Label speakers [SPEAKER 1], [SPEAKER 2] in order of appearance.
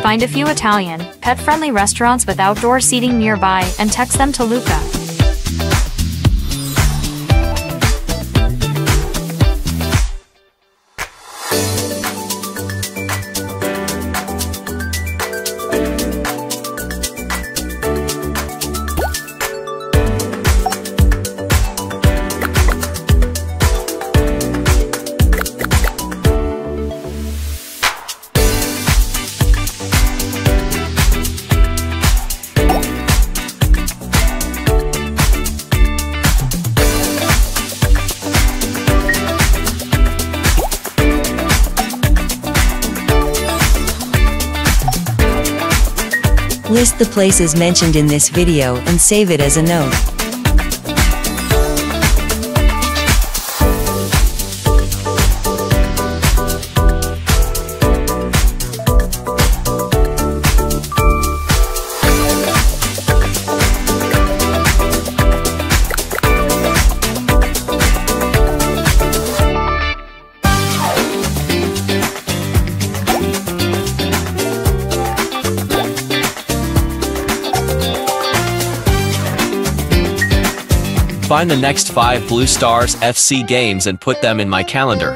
[SPEAKER 1] Find a few Italian, pet-friendly restaurants with outdoor seating nearby and text them to Luca.
[SPEAKER 2] List the places mentioned in this video and save it as a note.
[SPEAKER 3] Find the next 5 Blue Stars FC games and put them in my calendar.